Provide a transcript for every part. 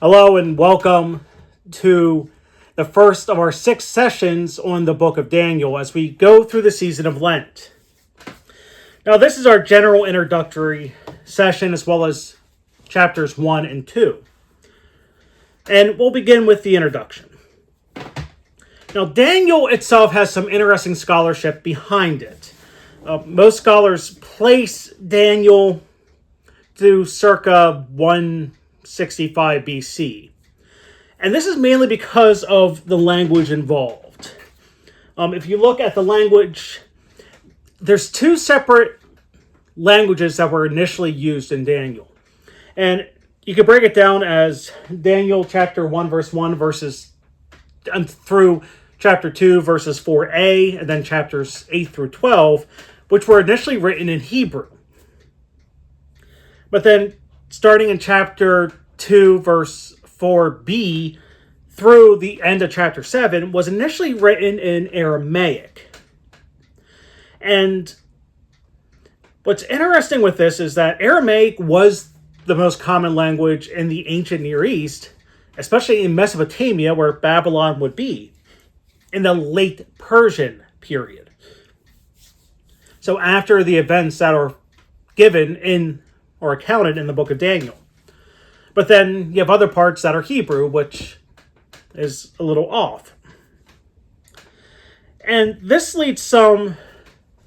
Hello and welcome to the first of our 6 sessions on the book of Daniel as we go through the season of Lent. Now, this is our general introductory session as well as chapters 1 and 2. And we'll begin with the introduction. Now, Daniel itself has some interesting scholarship behind it. Most scholars place Daniel to circa 165 BC. And this is mainly because of the language involved. If you look at the language, there's 2 separate languages that were initially used in Daniel. And you can break it down as Daniel chapter 1 verse 1 through chapter 2 verses 4a, and then chapters 8 through 12, which were initially written in Hebrew. But then starting in chapter 2 verse 4b through the end of chapter 7 was initially written in Aramaic. And what's interesting with this is that Aramaic was the most common language in the ancient Near East, especially in Mesopotamia where Babylon would be, in the late Persian period. So after the events that are given in or accounted in the book of Daniel. But then you have other parts that are Hebrew, which is a little off. And this leads some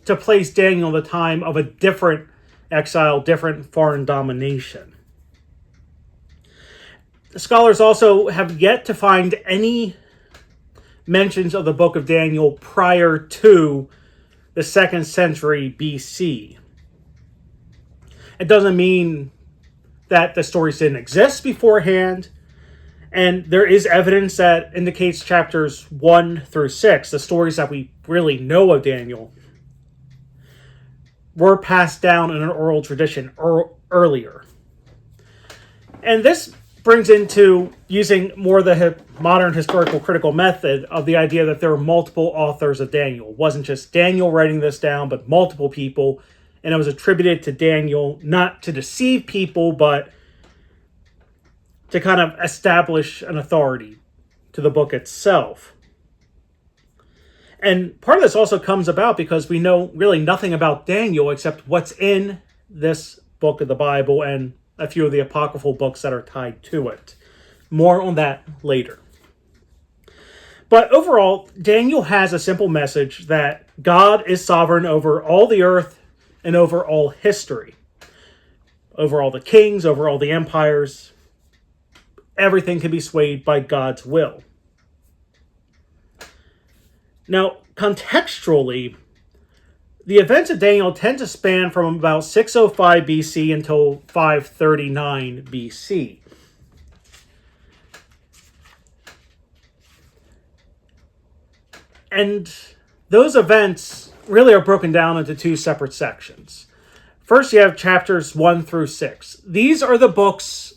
to place Daniel in the time of a different exile, different foreign domination. The scholars also have yet to find any mentions of the book of Daniel prior to the 2nd century BC. It doesn't mean that the stories didn't exist beforehand, and there is evidence that indicates chapters 1 through 6, the stories that we really know of Daniel, were passed down in an oral tradition earlier. And this brings into using more the modern historical critical method of the idea that there were multiple authors of Daniel. It wasn't just Daniel writing this down, but multiple people. And it was attributed to Daniel, not to deceive people, but to kind of establish an authority to the book itself. And part of this also comes about because we know really nothing about Daniel except what's in this book of the Bible and a few of the apocryphal books that are tied to it. More on that later. But overall, Daniel has a simple message that God is sovereign over all the earth and over all history. Over all the kings, over all the empires. Everything can be swayed by God's will. Now, contextually, the events of Daniel tend to span from about 605 BC until 539 BC. And those events really are broken down into 2 separate sections. First, you have chapters 1 through 6. These are the books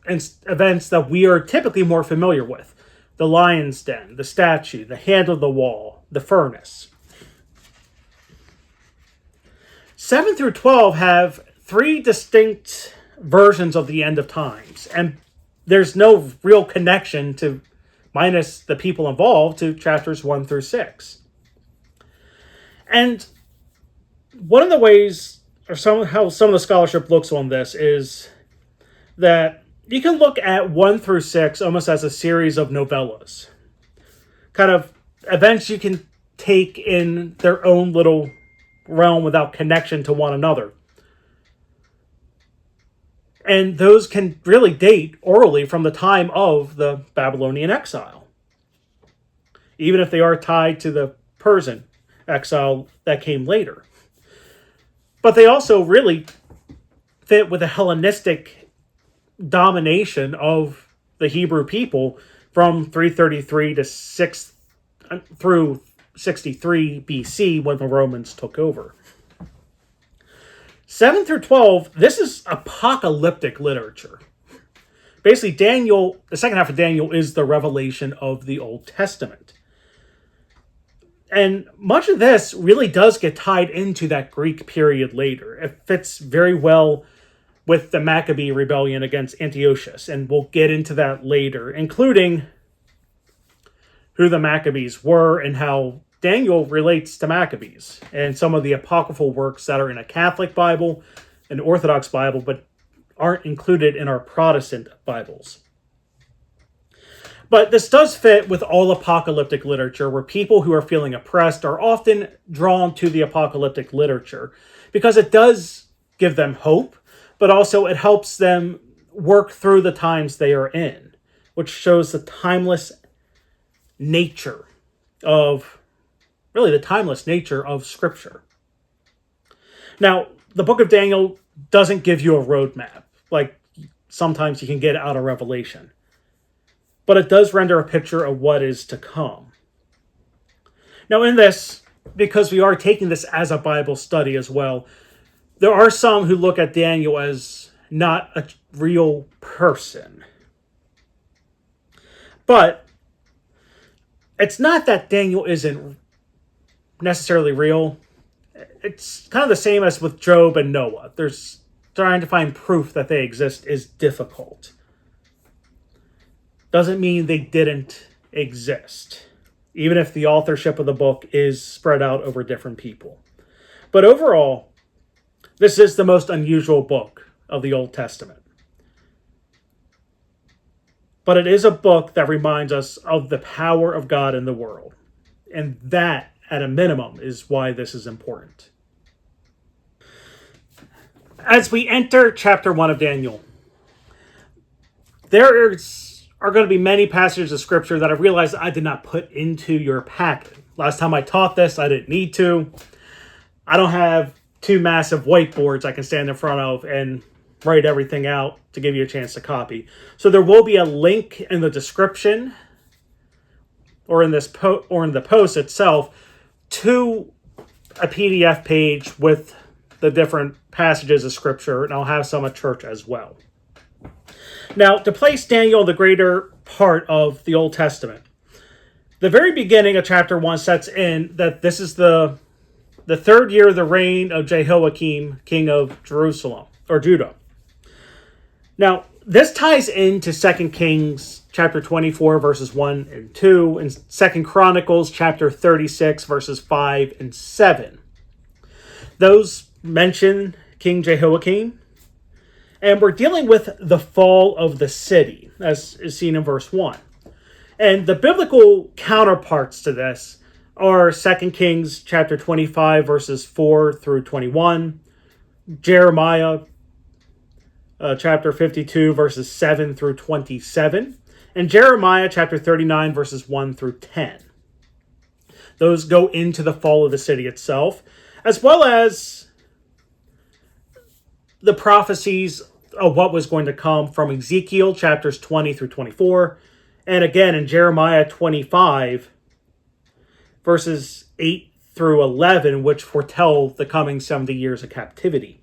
and events that we are typically more familiar with. The lion's den, the statue, the hand of the wall, the furnace. 7 through 12 have 3 distinct versions of the end of times. And there's no real connection to, minus the people involved, to chapters 1 through 6. And one of the ways, or how some of the scholarship looks on this, is that you can look at 1 through 6 almost as a series of novellas. Kind of events you can take in their own little realm without connection to one another. And those can really date orally from the time of the Babylonian exile. Even if they are tied to the Persian exile that came later. But they also really fit with the Hellenistic domination of the Hebrew people from 333 to 6 through 63 BC when the Romans took over. 7 through 12, this is apocalyptic literature. Basically, Daniel, the second half of Daniel is the revelation of the Old Testament. And much of this really does get tied into that Greek period later. It fits very well with the Maccabee rebellion against Antiochus, and we'll get into that later, including who the Maccabees were and how Daniel relates to Maccabees and some of the apocryphal works that are in a Catholic Bible, an Orthodox Bible, but aren't included in our Protestant Bibles. But this does fit with all apocalyptic literature, where people who are feeling oppressed are often drawn to the apocalyptic literature because it does give them hope, but also it helps them work through the times they are in, which shows the timeless nature of Scripture. Now, the book of Daniel doesn't give you a roadmap, like sometimes you can get out of Revelation. But it does render a picture of what is to come. Now in this, because we are taking this as a Bible study as well, there are some who look at Daniel as not a real person. But it's not that Daniel isn't necessarily real. It's kind of the same as with Job and Noah. There's trying to find proof that they exist is difficult. Doesn't mean they didn't exist, even if the authorship of the book is spread out over different people. But overall, this is the most unusual book of the Old Testament. But it is a book that reminds us of the power of God in the world. And that, at a minimum, is why this is important. As we enter chapter 1 of Daniel, there are going to be many passages of Scripture that I realized I did not put into your packet. Last time I taught this, I didn't need to. I don't have two massive whiteboards I can stand in front of and write everything out to give you a chance to copy. So there will be a link in the description or in the post itself to a PDF page with the different passages of Scripture, and I'll have some at church as well. Now, to place Daniel in the greater part of the Old Testament, the very beginning of chapter 1 sets in that this is the third year of the reign of Jehoiakim, king of Jerusalem, or Judah. Now, this ties into 2 Kings chapter 24, verses 1 and 2, and 2 Chronicles chapter 36, verses 5 and 7. Those mention King Jehoiakim. And we're dealing with the fall of the city, as is seen in verse 1. And the biblical counterparts to this are 2 Kings chapter 25, verses 4 through 21, Jeremiah chapter 52, verses 7 through 27, and Jeremiah chapter 39, verses 1 through 10. Those go into the fall of the city itself, as well as the prophecies of what was going to come from Ezekiel chapters 20 through 24, and again in Jeremiah 25, verses 8 through 11, which foretell the coming 70 years of captivity.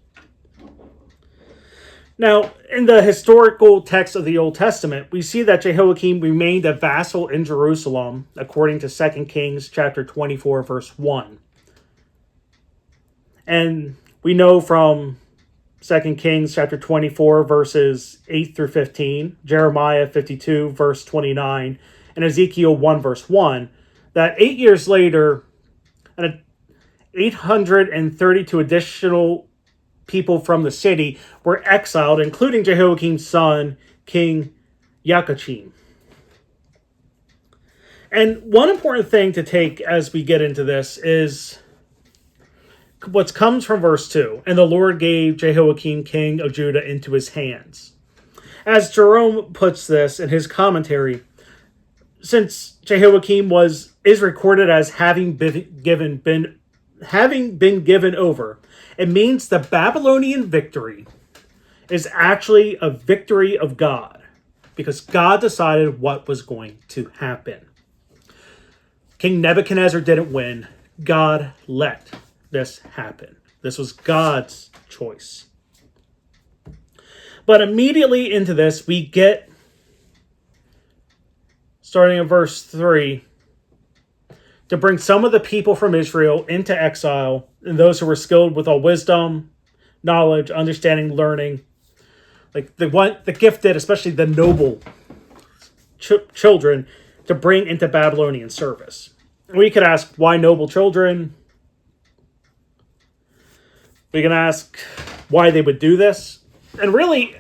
Now, in the historical text of the Old Testament, we see that Jehoiakim remained a vassal in Jerusalem, according to 2 Kings chapter 24, verse 1. And we know from 2 Kings chapter 24, verses 8 through 15, Jeremiah 52, verse 29, and Ezekiel 1, verse 1, that 8 years later, 832 additional people from the city were exiled, including Jehoiakim's son, King Joachim. And one important thing to take as we get into this is what comes from verse 2. And the Lord gave Jehoiakim, king of Judah, into his hands. As Jerome puts this in his commentary, since Jehoiakim is recorded as having been given over, it means the Babylonian victory is actually a victory of God, because God decided what was going to happen. King Nebuchadnezzar didn't win. God let this happen. This was God's choice. But immediately into this, we get, starting in verse 3, to bring some of the people from Israel into exile, and those who were skilled with all wisdom, knowledge, understanding, learning, like the gifted, especially the noble children, to bring into Babylonian service. We could ask, why noble children? We can ask why they would do this. And really,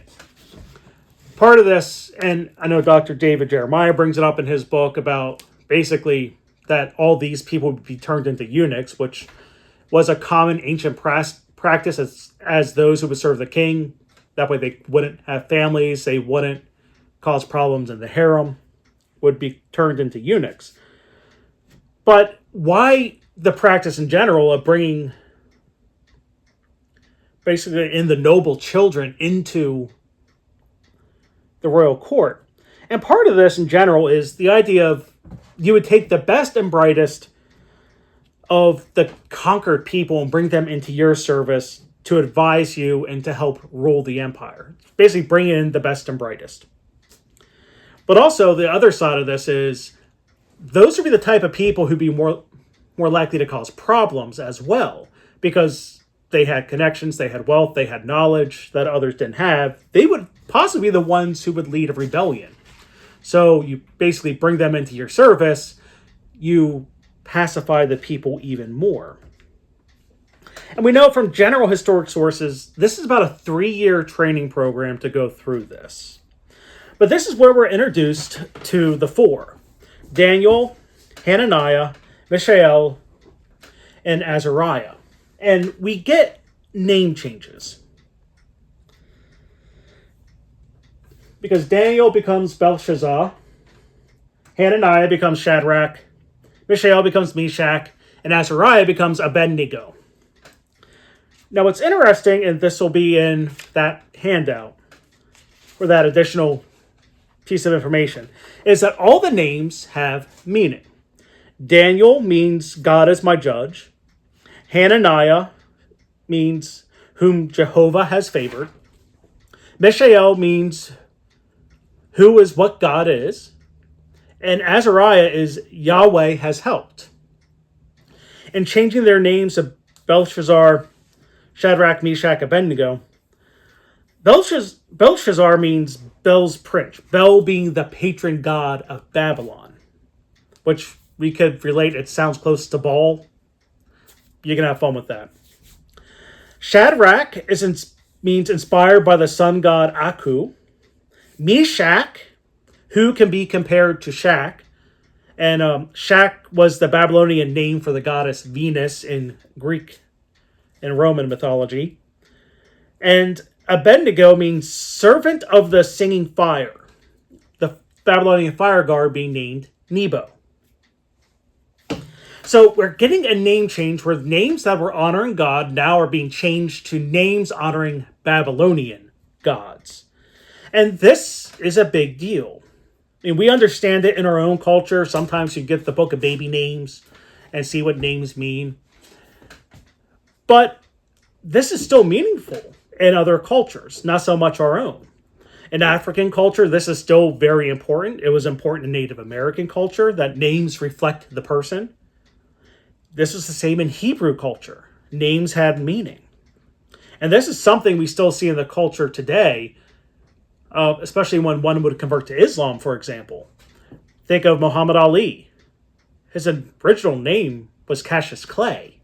part of this, and I know Dr. David Jeremiah brings it up in his book about basically that all these people would be turned into eunuchs, which was a common ancient practice as those who would serve the king. That way they wouldn't have families, they wouldn't cause problems in the harem, would be turned into eunuchs. But why the practice in general of bringing basically in the noble children into the royal court? And part of this in general is the idea of you would take the best and brightest of the conquered people and bring them into your service to advise you and to help rule the empire. Basically bring in the best and brightest. But also the other side of this is those would be the type of people who'd be more likely to cause problems as well, because they had connections, they had wealth, they had knowledge that others didn't have. They would possibly be the ones who would lead a rebellion. So you basically bring them into your service, you pacify the people even more. And we know from general historic sources, this is about a 3-year training program to go through this. But this is where we're introduced to the 4. Daniel, Hananiah, Mishael, and Azariah. And we get name changes. Because Daniel becomes Belshazzar, Hananiah becomes Shadrach, Mishael becomes Meshach, and Azariah becomes Abednego. Now what's interesting, and this will be in that handout, or that additional piece of information, is that all the names have meaning. Daniel means God is my judge. Hananiah means whom Jehovah has favored. Mishael means who is what God is. And Azariah is Yahweh has helped. In changing their names to Belshazzar, Shadrach, Meshach, Abednego, Belshazzar means Bel's prince, Bel being the patron god of Babylon, which we could relate, it sounds close to Baal. You can have fun with that. Shadrach means inspired by the sun god Aku. Meshach, who can be compared to Shak. And Shak was the Babylonian name for the goddess Venus in Greek and Roman mythology. And Abednego means servant of the singing fire. The Babylonian fire god being named Nebo. So we're getting a name change where names that were honoring God now are being changed to names honoring Babylonian gods. And this is a big deal. I mean, we understand it in our own culture. Sometimes you get the book of baby names and see what names mean. But this is still meaningful in other cultures, not so much our own. In African culture, this is still very important. It was important in Native American culture that names reflect the person. This is the same in Hebrew culture. Names had meaning. And this is something we still see in the culture today, especially when one would convert to Islam, for example. Think of Muhammad Ali. His original name was Cassius Clay.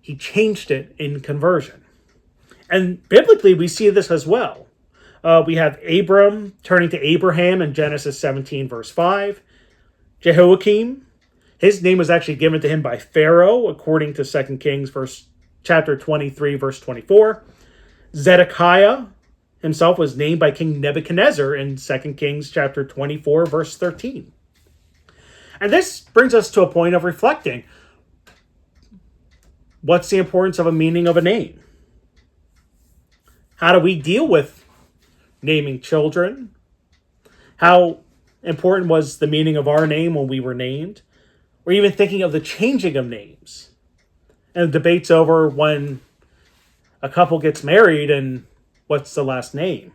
He changed it in conversion. And biblically, we see this as well. We have Abram turning to Abraham in Genesis 17, verse 5. Jehoiakim, his name was actually given to him by Pharaoh, according to 2 Kings chapter 23, verse 24. Zedekiah himself was named by King Nebuchadnezzar in 2 Kings chapter 24, verse 13. And this brings us to a point of reflecting. What's the importance of a meaning of a name? How do we deal with naming children? How important was the meaning of our name when we were named? Or even thinking of the changing of names. And debates over when a couple gets married and what's the last name?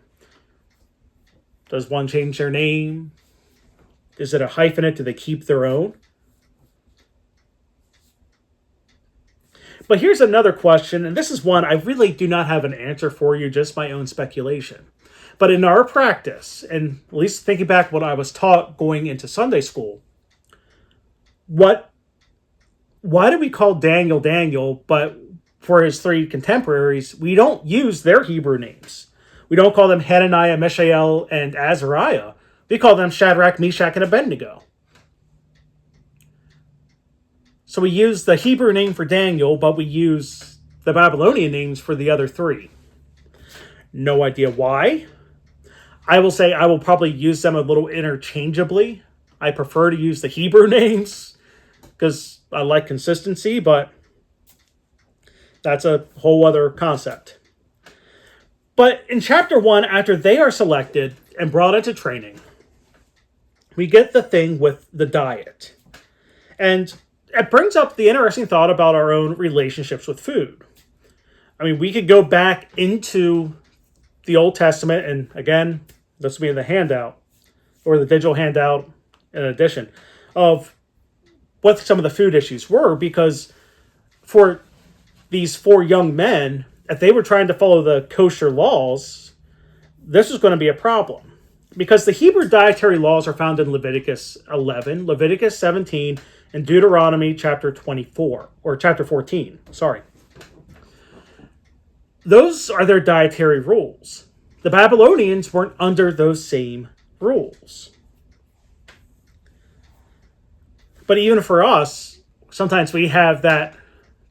Does one change their name? Is it a hyphenate? Do they keep their own? But here's another question, and this is one I really do not have an answer for you, just my own speculation. But in our practice, and at least thinking back what I was taught going into Sunday school, why do we call Daniel Daniel, but for his three contemporaries, we don't use their Hebrew names. We don't call them Hananiah, Mishael, and Azariah. We call them Shadrach, Meshach, and Abednego. So we use the Hebrew name for Daniel, but we use the Babylonian names for the other three. No idea why. I will say I will probably use them a little interchangeably. I prefer to use the Hebrew names because I like consistency, but that's a whole other concept. But in chapter 1, after they are selected and brought into training, we get the thing with the diet. And it brings up the interesting thought about our own relationships with food. I mean, we could go back into the Old Testament, and again, this will be in the handout, or the digital handout in addition, of what some of the food issues were, because for these 4 young men, if they were trying to follow the kosher laws, this was going to be a problem. Because the Hebrew dietary laws are found in Leviticus 11, Leviticus 17, and Deuteronomy chapter 24, or chapter 14, sorry. Those are their dietary rules. The Babylonians weren't under those same rules. But even for us, sometimes we have that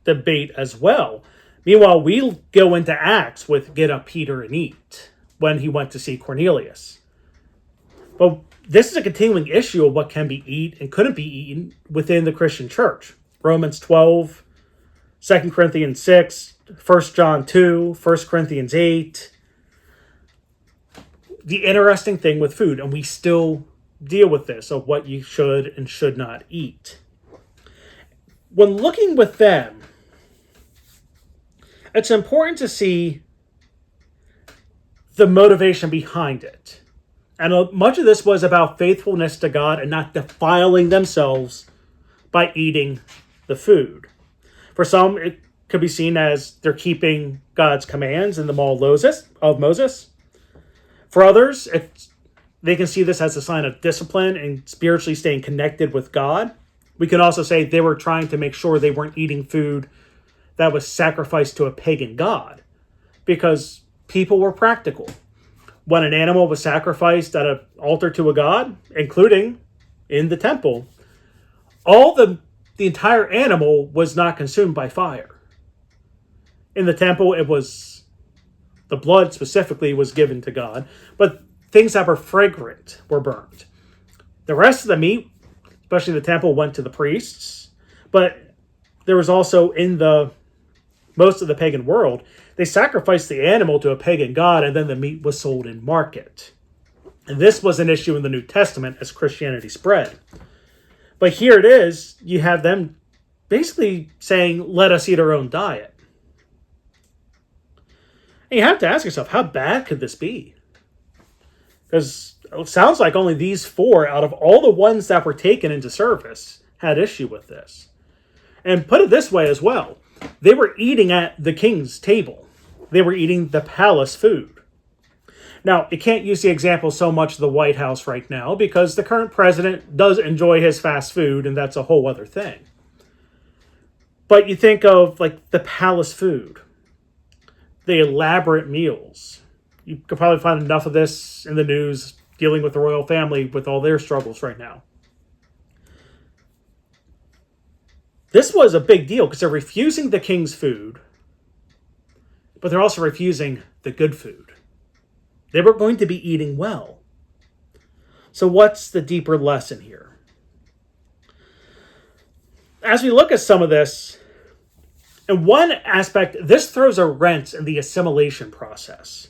debate as well. Meanwhile, we go into Acts with get up, Peter, and eat when he went to see Cornelius. But this is a continuing issue of what can be eaten and couldn't be eaten within the Christian church. Romans 12, 2 Corinthians 6, 1 John 2, 1 Corinthians 8. The interesting thing with food, and we still deal with this, of what you should and should not eat. When looking with them, it's important to see the motivation behind it. And much of this was about faithfulness to God and not defiling themselves by eating the food. For some, it could be seen as they're keeping God's commands in the law of Moses. For others, they can see this as a sign of discipline and spiritually staying connected with God. We can also say they were trying to make sure they weren't eating food that was sacrificed to a pagan god, because people were practical. When an animal was sacrificed at an altar to a god, including in the temple, the entire animal was not consumed by fire. In the temple, it was the blood specifically was given to God, but things that were fragrant were burned. The rest of the meat, especially the temple, went to the priests, but there was also in most of the pagan world, they sacrificed the animal to a pagan god, and then the meat was sold in market. And this was an issue in the New Testament as Christianity spread. But here it is, you have them basically saying, let us eat our own diet. And you have to ask yourself, how bad could this be? Because it sounds like only these 4 out of all the ones that were taken into service had issue with this. And put it this way as well. They were eating at the king's table. They were eating the palace food. Now, you can't use the example so much of the White House right now because the current president does enjoy his fast food, and that's a whole other thing. But you think of like the palace food, the elaborate meals. You could probably find enough of this in the news dealing with the royal family with all their struggles right now. This was a big deal because they're refusing the king's food, but they're also refusing the good food. They were going to be eating well. So what's the deeper lesson here? As we look at some of this, in one aspect, this throws a wrench in the assimilation process.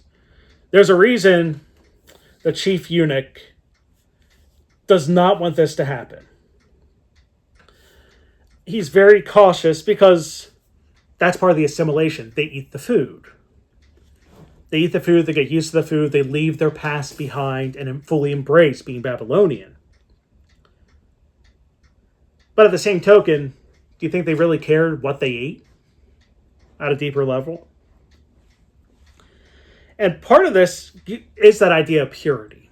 There's a reason the chief eunuch does not want this to happen. He's very cautious because that's part of the assimilation. They eat the food. They eat the food, they get used to the food, they leave their past behind and fully embrace being Babylonian. But at the same token, do you think they really cared what they ate? at a deeper level. And part of this is that idea of purity.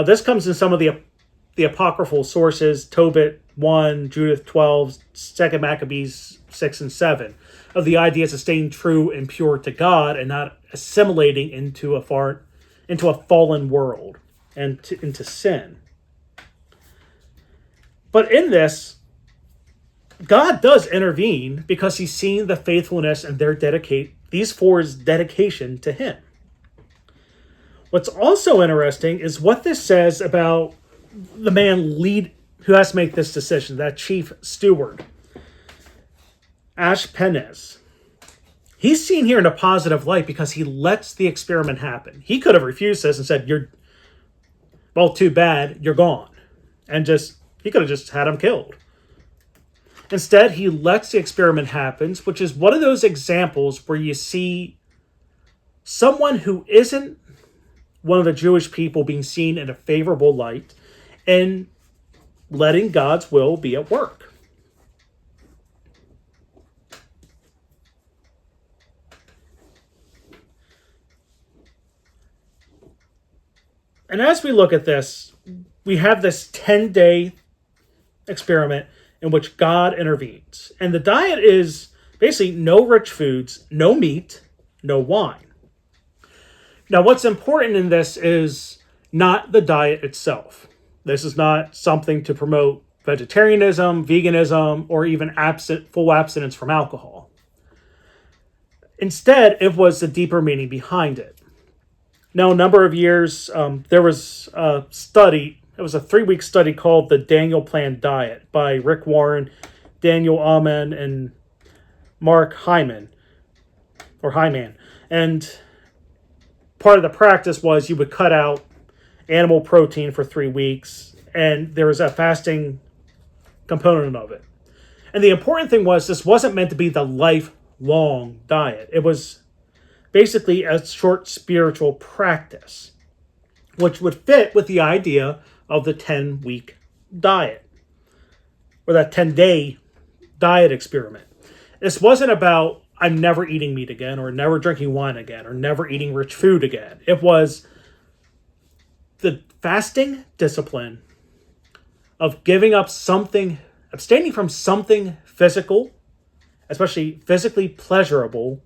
This comes in some of the apocryphal sources, Tobit 1, Judith 12, 2 Maccabees 6 and 7, of the idea of staying true and pure to God and not assimilating into a fallen world and into sin. But in this, God does intervene because he's seen the faithfulness and these four's dedication to him. What's also interesting is what this says about the man who has to make this decision, that chief steward, Ashpenaz. He's seen here in a positive light because he lets the experiment happen. He could have refused this and said, too bad, you're gone. And he could have just had him killed. Instead, he lets the experiment happen, which is one of those examples where you see someone who isn't one of the Jewish people being seen in a favorable light and letting God's will be at work. And as we look at this, we have this 10-day experiment in which God intervenes. And the diet is basically no rich foods, no meat, no wine. Now, what's important in this is not the diet itself. This is not something to promote vegetarianism, veganism, or even full abstinence from alcohol. Instead, it was the deeper meaning behind it. Now, a number of years, there was a study. It was a 3-week study called the Daniel Plan Diet by Rick Warren, Daniel Amen, and Mark Hyman. And part of the practice was you would cut out animal protein for 3 weeks, and there was a fasting component of it. And the important thing was this wasn't meant to be the lifelong diet. It was basically a short spiritual practice, which would fit with the idea of the 10-week diet, or that 10-day diet experiment. This wasn't about, I'm never eating meat again, or never drinking wine again, or never eating rich food again. It was the fasting discipline of giving up something, abstaining from something physical, especially physically pleasurable,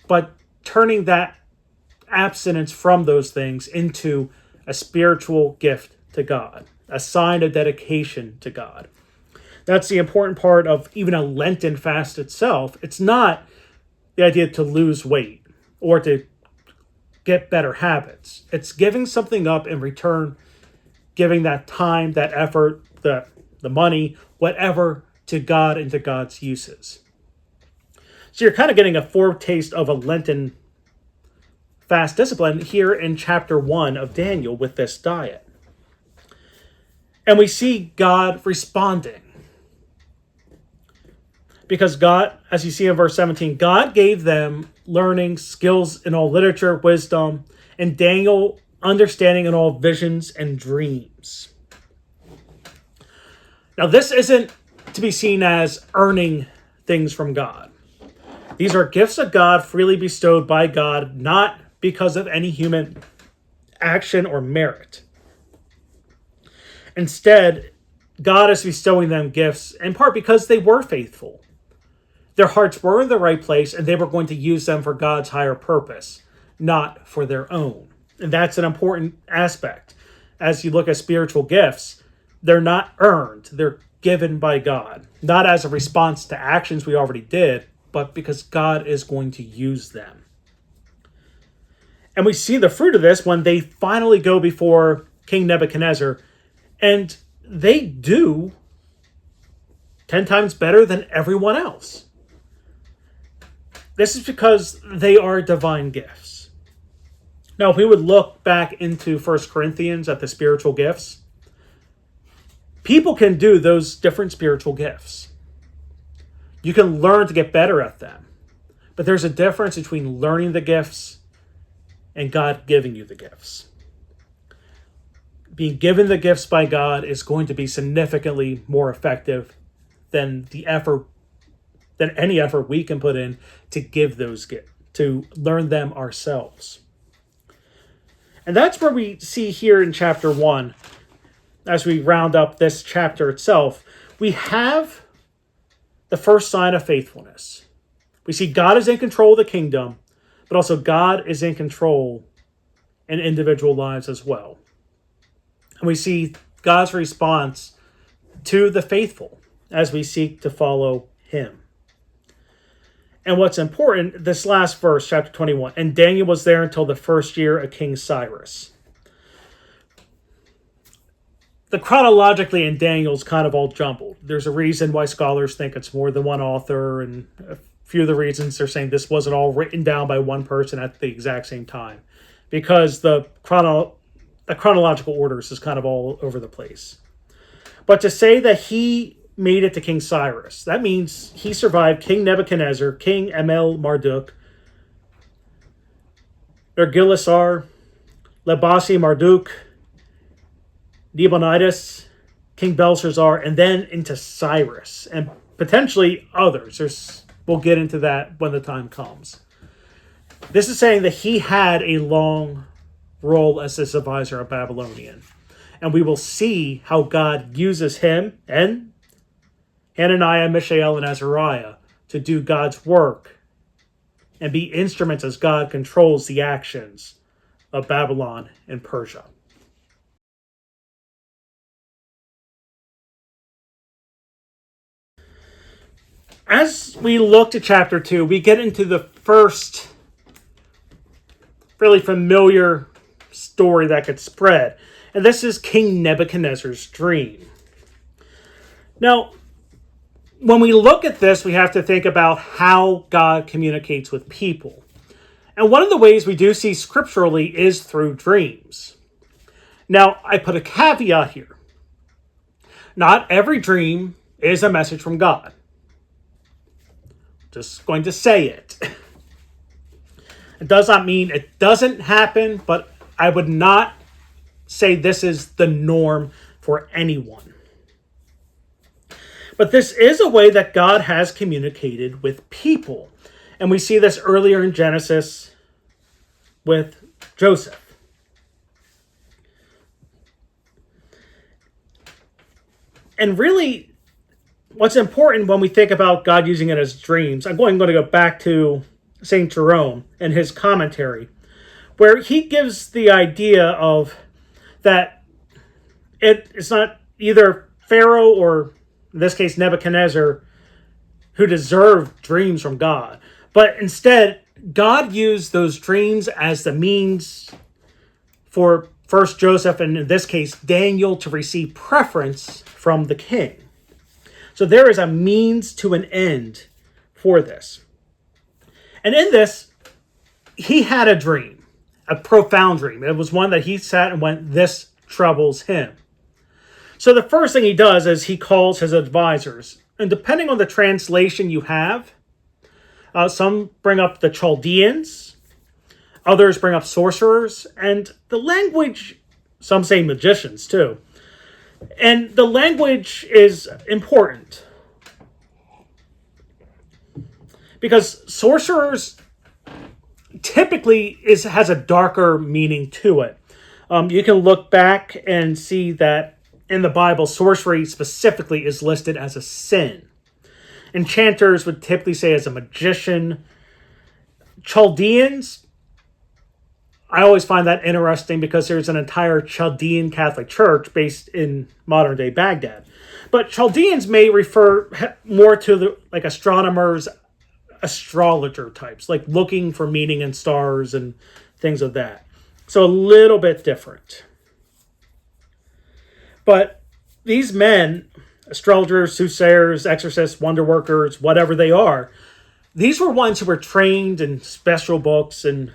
but turning that abstinence from those things into a spiritual gift to God, a sign of dedication to God. That's the important part of even a Lenten fast itself. It's not the idea to lose weight or to get better habits. It's giving something up in return, giving that time, that effort, the money, whatever, to God and to God's uses. So you're kind of getting a foretaste of a Lenten fast discipline here in chapter 1 of Daniel with this diet. And we see God responding. Because God, as you see in verse 17, God gave them learning, skills in all literature, wisdom, and Daniel understanding in all visions and dreams. Now, this isn't to be seen as earning things from God. These are gifts of God freely bestowed by God, not because of any human action or merit. Instead, God is bestowing them gifts in part because they were faithful. Their hearts were in the right place, and they were going to use them for God's higher purpose, not for their own. And that's an important aspect. As you look at spiritual gifts, they're not earned. They're given by God, not as a response to actions we already did, but because God is going to use them. And we see the fruit of this when they finally go before King Nebuchadnezzar, and they do 10 times better than everyone else. This is because they are divine gifts. Now, if we would look back into 1 Corinthians at the spiritual gifts, people can do those different spiritual gifts. You can learn to get better at them. But there's a difference between learning the gifts and God giving you the gifts. Being given the gifts by God is going to be significantly more effective than the effort than any effort we can put in to give those gifts, to learn them ourselves. And that's where we see here in chapter 1, as we round up this chapter itself, we have the first sign of faithfulness. We see God is in control of the kingdom, but also God is in control in individual lives as well. And we see God's response to the faithful as we seek to follow him. And what's important, this last verse, chapter 21, and Daniel was there until the first year of King Cyrus. The chronologically in Daniel's kind of all jumbled. There's a reason why scholars think it's more than one author, and a few of the reasons they're saying this wasn't all written down by one person at the exact same time, because the chronological orders is kind of all over the place. But to say that he made it to King Cyrus, that means he survived King Nebuchadnezzar, King Amel-Marduk, Ergilisar, Lebasi Marduk, Nabonidus, King Belshazzar, and then into Cyrus, and potentially others. We'll get into that when the time comes. This is saying that he had a long role as this advisor of Babylonian. And we will see how God uses him and Hananiah, Mishael, and Azariah to do God's work and be instruments as God controls the actions of Babylon and Persia. As we look to chapter 2, we get into the first really familiar story that could spread. And this is King Nebuchadnezzar's dream. Now, when we look at this, we have to think about how God communicates with people. And one of the ways we do see scripturally is through dreams. Now, I put a caveat here. Not every dream is a message from God. Just going to say it. It does not mean it doesn't happen, but I would not say this is the norm for anyone. But this is a way that God has communicated with people. And we see this earlier in Genesis with Joseph. And really, what's important when we think about God using it as dreams, I'm going to go back to St. Jerome and his commentary, where he gives the idea of that it's not either Pharaoh or, in this case, Nebuchadnezzar, who deserved dreams from God, but instead, God used those dreams as the means for first Joseph, and in this case, Daniel, to receive preference from the king. So there is a means to an end for this. And in this, he had a dream, a profound dream. It was one that he sat and went, this troubles him. So the first thing he does is he calls his advisors. And depending on the translation you have, some bring up the Chaldeans, others bring up sorcerers, and the language, some say magicians too. And the language is important, because sorcerers typically has a darker meaning to it. You can look back and see that in the Bible, sorcery specifically is listed as a sin. Enchanters would typically say as a magician. Chaldeans, I always find that interesting because there's an entire Chaldean Catholic Church based in modern-day Baghdad. But Chaldeans may refer more to like astronomers, astrologer types, like looking for meaning in stars and things of that. So a little bit different. But these men, astrologers, soothsayers, exorcists, wonder workers, whatever they are, these were ones who were trained in special books and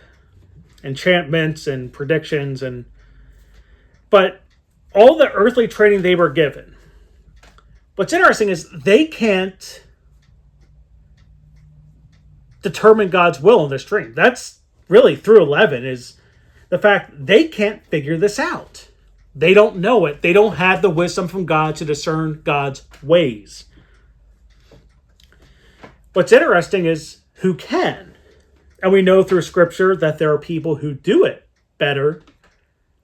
enchantments and predictions, but all the earthly training they were given. What's interesting is they can't determine God's will in this dream. That's really through 11 is the fact they can't figure this out. They don't know it. They don't have the wisdom from God to discern God's ways. What's interesting is who can. And we know through Scripture that there are people who do it better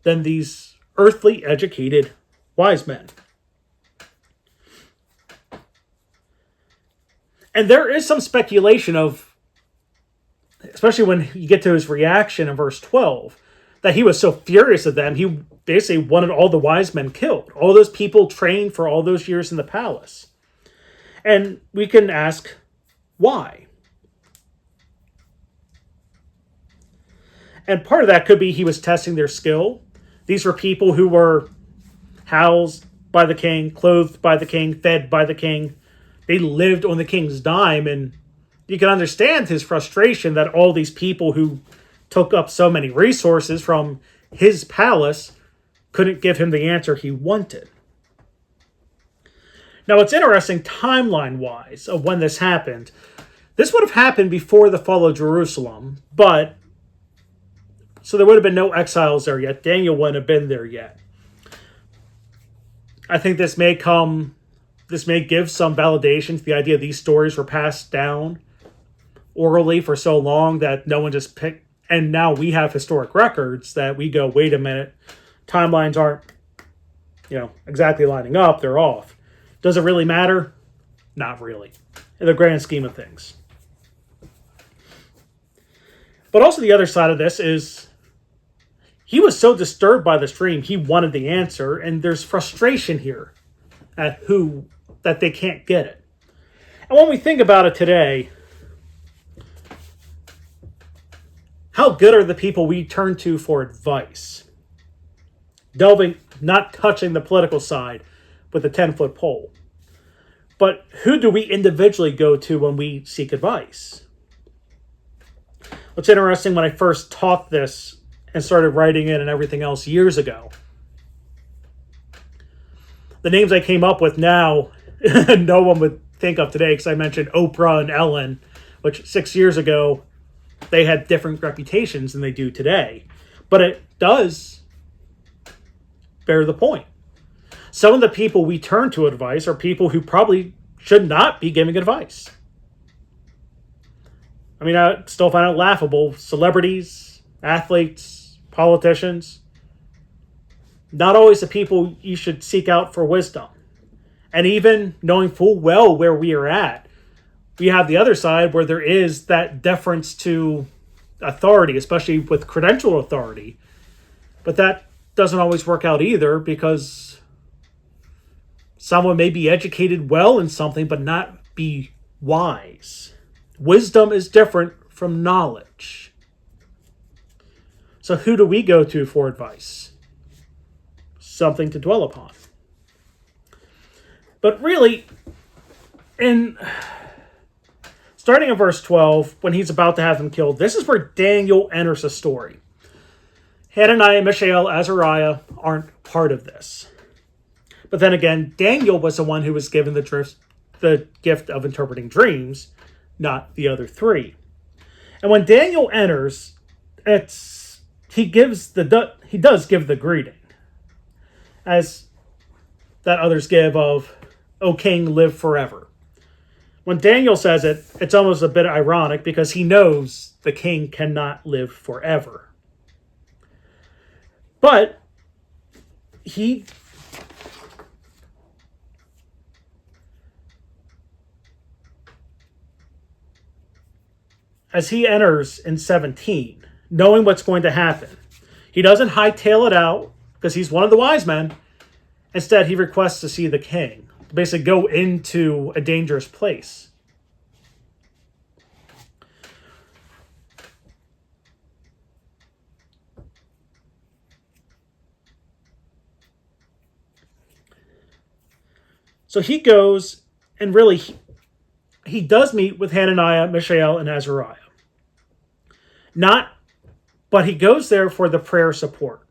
than these earthly educated wise men. And there is some speculation of, especially when you get to his reaction in verse 12, that he was so furious at them, he basically wanted all the wise men killed. All those people trained for all those years in the palace. And we can ask, why? And part of that could be he was testing their skill. These were people who were housed by the king, clothed by the king, fed by the king. They lived on the king's dime, and you can understand his frustration that all these people who took up so many resources from his palace couldn't give him the answer he wanted. Now, it's interesting timeline-wise of when this happened. This would have happened before the fall of Jerusalem, but so there would have been no exiles there yet. Daniel wouldn't have been there yet. I think this may give some validation to the idea these stories were passed down orally for so long that no one just picked. And now we have historic records that we go, wait a minute, timelines aren't, exactly lining up. They're off. Does it really matter? Not really, in the grand scheme of things. But also the other side of this is he was so disturbed by this dream, he wanted the answer, and there's frustration here at that they can't get it. And when we think about it today, how good are the people we turn to for advice? Not touching the political side with a 10-foot pole. But who do we individually go to when we seek advice? What's interesting, when I first taught this and started writing it and everything else years ago, the names I came up with now, no one would think of today, because I mentioned Oprah and Ellen, which 6 years ago, they had different reputations than they do today. But it does bear the point. Some of the people we turn to advice are people who probably should not be giving advice. I mean, I still find it laughable. Celebrities, athletes, politicians, not always the people you should seek out for wisdom. And even knowing full well where we are at, we have the other side where there is that deference to authority, especially with credential authority. But that doesn't always work out either, because someone may be educated well in something but not be wise. Wisdom is different from knowledge. So who do we go to for advice? Something to dwell upon. But really, starting in verse 12, when he's about to have them killed, this is where Daniel enters the story. Hananiah, Mishael, Azariah aren't part of this. But then again, Daniel was the one who was given the gift of interpreting dreams, not the other three. And when Daniel enters, he does give the greeting, as that others give of, "O King, live forever." When Daniel says it, it's almost a bit ironic, because he knows the king cannot live forever. But as he enters in 17, knowing what's going to happen, he doesn't hightail it out, because he's one of the wise men. Instead, he requests to see the king, to basically go into a dangerous place. So he goes, and really, he does meet with Hananiah, Mishael, and Azariah. But he goes there for the prayer support.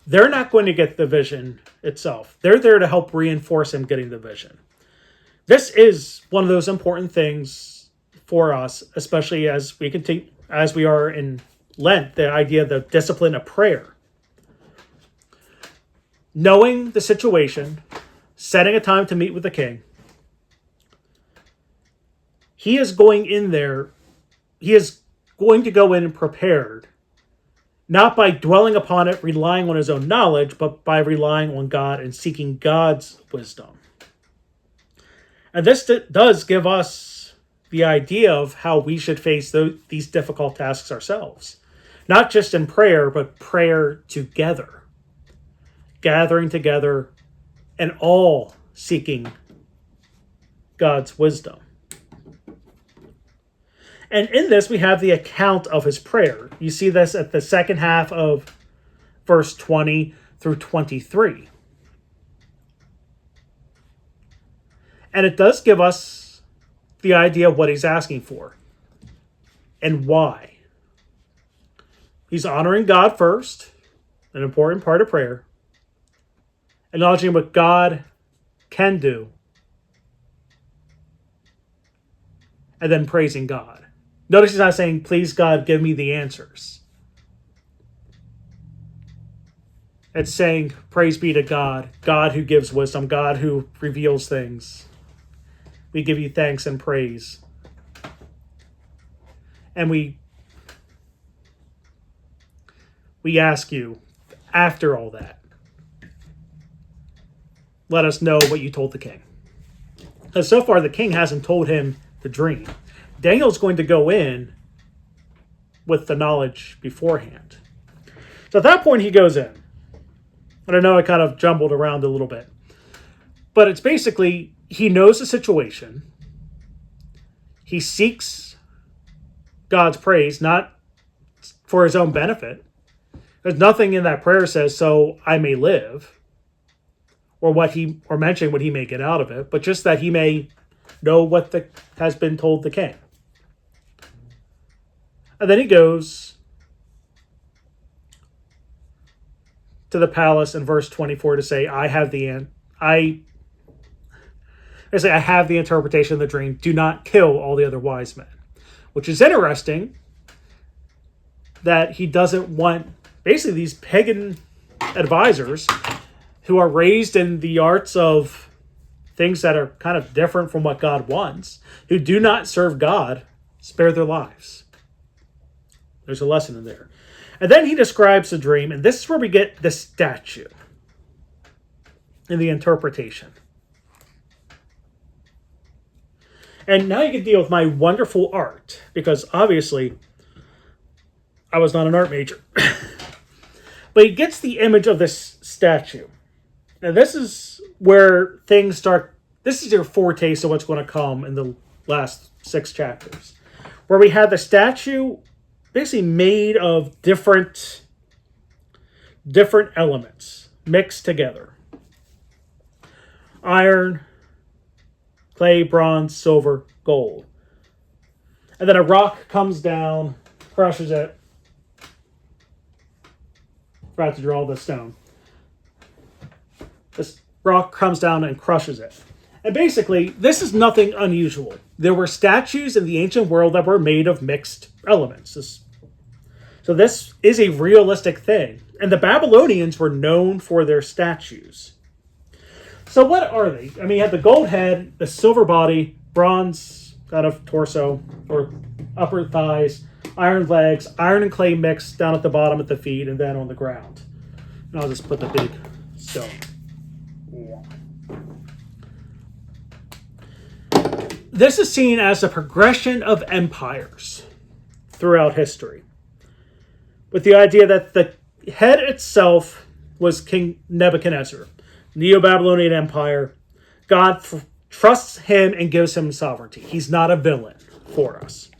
They're not going to get the vision itself. They're there to help reinforce him getting the vision. This is one of those important things for us, especially as we are in Lent, the idea of the discipline of prayer. Knowing the situation, setting a time to meet with the king, he is going in there, he is going to go in prepared, not by dwelling upon it, relying on his own knowledge, but by relying on God and seeking God's wisdom. And this does give us the idea of how we should face these difficult tasks ourselves. Not just in prayer, but prayer together. Gathering together and all seeking God's wisdom. And in this, we have the account of his prayer. You see this at the second half of verse 20 through 23. And it does give us the idea of what he's asking for and why. He's honoring God first, an important part of prayer, acknowledging what God can do, and then praising God. Notice he's not saying, please God, give me the answers. It's saying, praise be to God, God who gives wisdom, God who reveals things. We give you thanks and praise. And we ask you, after all that, let us know what you told the king. Because so far the king hasn't told him the dream. Daniel's going to go in with the knowledge beforehand. So at that point he goes in. And I know I kind of jumbled around a little bit. But it's basically, he knows the situation. He seeks God's praise, not for his own benefit. There's nothing in that prayer says, so I may live, or mention what he may get out of it, but just that he may know what has been told the king. And then he goes to the palace in verse 24 to say, I have the interpretation of the dream. Do not kill all the other wise men. Which is interesting that he doesn't want basically these pagan advisors who are raised in the arts of things that are kind of different from what God wants, who do not serve God, spare their lives. There's a lesson in there. And then he describes the dream, and this is where we get the statue in the interpretation. And now you can deal with my wonderful art, because obviously I was not an art major. But he gets the image of this statue. Now this is where things start. This is your foretaste of what's going to come in the last 6 chapters. Where we have the statue basically made of different elements mixed together. Iron, clay, bronze, silver, gold. And then a rock comes down, crushes it. Forgot to draw the stone. This rock comes down and crushes it. And basically, this is nothing unusual. There were statues in the ancient world that were made of mixed elements. So this is a realistic thing. And the Babylonians were known for their statues. So what are they? I mean, you have the gold head, the silver body, bronze kind of torso or upper thighs, iron legs, iron and clay mixed down at the bottom at the feet and then on the ground. And I'll just put the big stone. This is seen as a progression of empires throughout history, with the idea that the head itself was King Nebuchadnezzar, Neo-Babylonian Empire. God trusts him and gives him sovereignty. He's not a villain for us.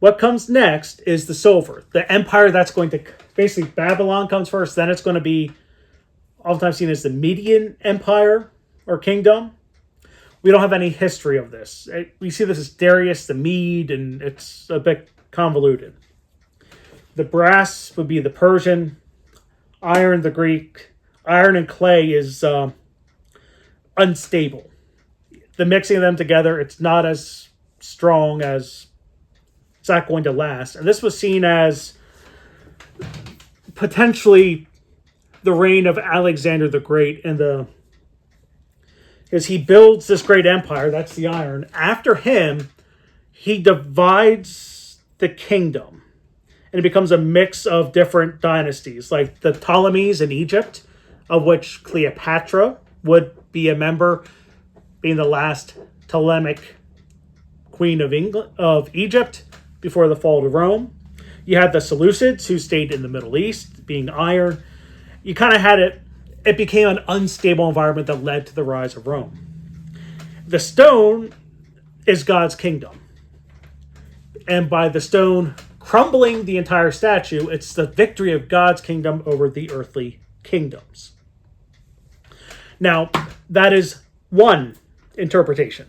What comes next is the silver, the empire that's going to, basically Babylon comes first, then it's going to be oftentimes seen as the Median Empire or kingdom. We don't have any history of this. We see this as Darius the Mede, and it's a bit convoluted. The brass would be the Persian, iron the Greek. Iron and clay is unstable. The mixing of them together, it's not as strong as, it's not going to last. And this was seen as potentially the reign of Alexander the Great in the is he builds this great empire, that's the iron. After him, he divides the kingdom. And it becomes a mix of different dynasties, like the Ptolemies in Egypt, of which Cleopatra would be a member, being the last Ptolemaic queen of Egypt before the fall to Rome. You had the Seleucids, who stayed in the Middle East, being iron. You kind of had it became an unstable environment that led to the rise of Rome. The stone is God's kingdom. And by the stone crumbling the entire statue, it's the victory of God's kingdom over the earthly kingdoms. Now, that is one interpretation.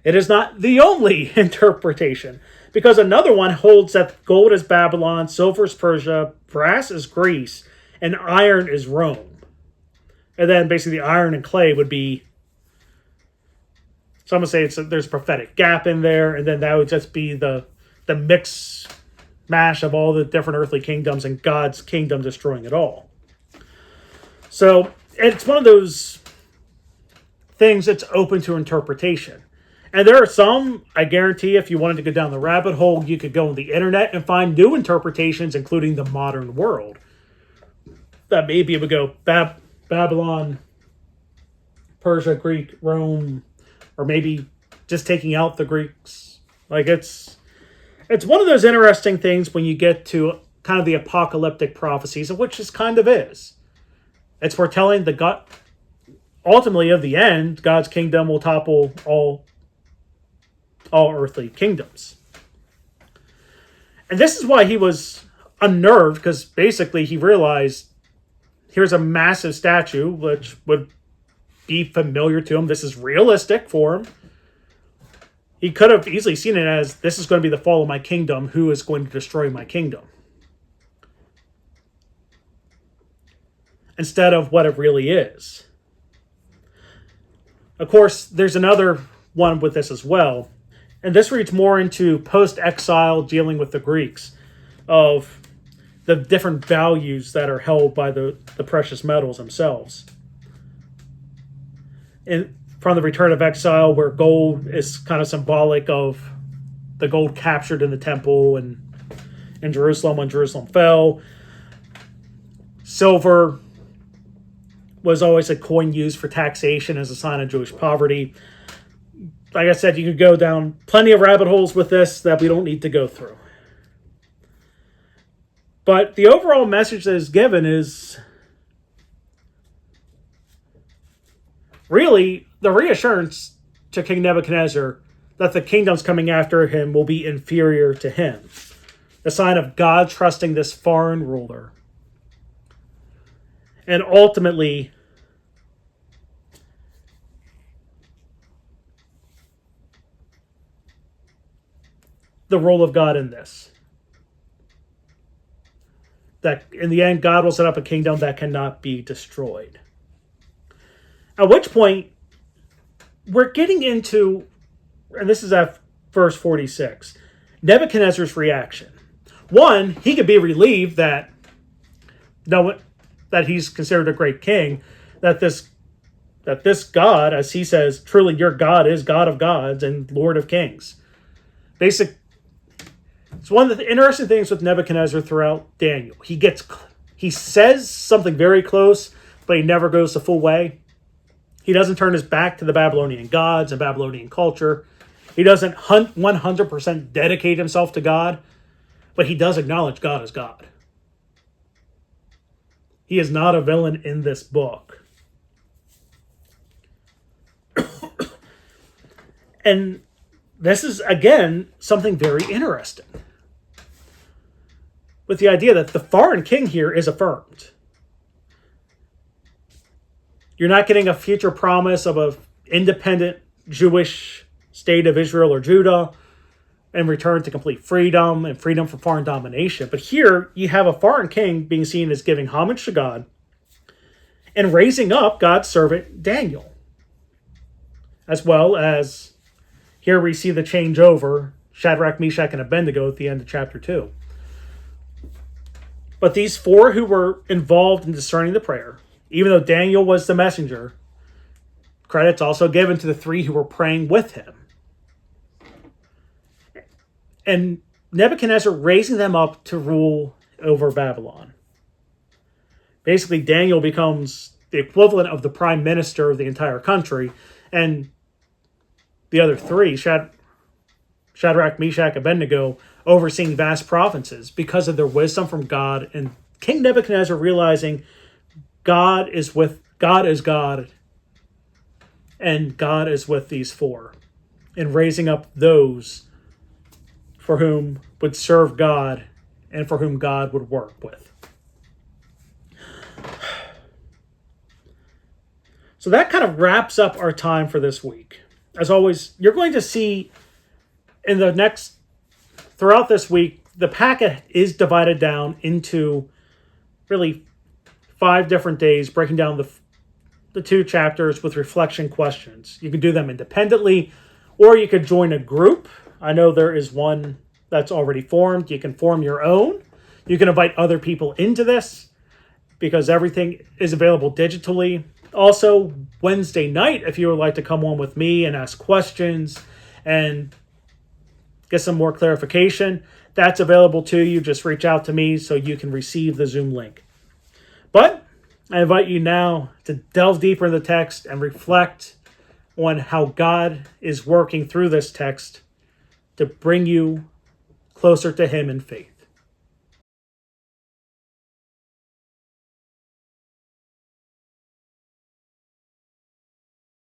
It is not the only interpretation, because another one holds that gold is Babylon, silver is Persia, brass is Greece, and iron is Rome. And then basically the iron and clay would be, some would say there's a prophetic gap in there, and then that would just be the mix mash of all the different earthly kingdoms and God's kingdom destroying it all. So it's one of those things that's open to interpretation. And there are some, I guarantee, if you wanted to go down the rabbit hole, you could go on the internet and find new interpretations, including the modern world. That maybe it would go Babylon, Persia, Greek, Rome, or maybe just taking out the Greeks. Like it's one of those interesting things when you get to kind of the apocalyptic prophecies, of which this kind of is. It's foretelling the God, ultimately of the end, God's kingdom will topple all earthly kingdoms. And this is why he was unnerved, because basically he realized here's a massive statue, which would be familiar to him. This is realistic for him. He could have easily seen it as, this is going to be the fall of my kingdom. Who is going to destroy my kingdom? Instead of what it really is. Of course, there's another one with this as well. And this reads more into post-exile dealing with the Greeks, of the different values that are held by the precious metals themselves. And from the return of exile, where gold is kind of symbolic of the gold captured in the temple and in Jerusalem when Jerusalem fell. Silver was always a coin used for taxation as a sign of Jewish poverty. Like I said, you could go down plenty of rabbit holes with this that we don't need to go through. But the overall message that is given is really the reassurance to King Nebuchadnezzar that the kingdoms coming after him will be inferior to him. The sign of God trusting this foreign ruler. And ultimately, the role of God in this. That in the end, God will set up a kingdom that cannot be destroyed. At which point, we're getting into, and this is at verse 46, Nebuchadnezzar's reaction. One, he could be relieved that he's considered a great king, that this God, as he says, truly your God is God of gods and Lord of kings. It's one of the interesting things with Nebuchadnezzar throughout Daniel. He says something very close, but he never goes the full way. He doesn't turn his back to the Babylonian gods and Babylonian culture. He doesn't 100% dedicate himself to God, but he does acknowledge God as God. He is not a villain in this book. And this is, again, something very interesting. With the idea that the foreign king here is affirmed. You're not getting a future promise of an independent Jewish state of Israel or Judah and return to complete freedom and freedom from foreign domination. But here you have a foreign king being seen as giving homage to God and raising up God's servant Daniel. As well as here we see the changeover, Shadrach, Meshach, and Abednego at the end of chapter 2. But these four who were involved in discerning the prayer, even though Daniel was the messenger, credit's also given to the 3 who were praying with him. And Nebuchadnezzar raising them up to rule over Babylon. Basically, Daniel becomes the equivalent of the prime minister of the entire country, and the other 3, Shadrach, Meshach, Abednego, overseeing vast provinces because of their wisdom from God, and King Nebuchadnezzar realizing God is God, and God is with these 4, and raising up those for whom would serve God and for whom God would work with. So that kind of wraps up our time for this week. As always, you're going to see throughout this week, the packet is divided down into really 5 different days, breaking down the 2 chapters with reflection questions. You can do them independently, or you could join a group. I know there is one that's already formed. You can form your own. You can invite other people into this because everything is available digitally. Also, Wednesday night, if you would like to come on with me and ask questions and get some more clarification, that's available to you. Just reach out to me so you can receive the Zoom link. But I invite you now to delve deeper in the text and reflect on how God is working through this text to bring you closer to Him in faith.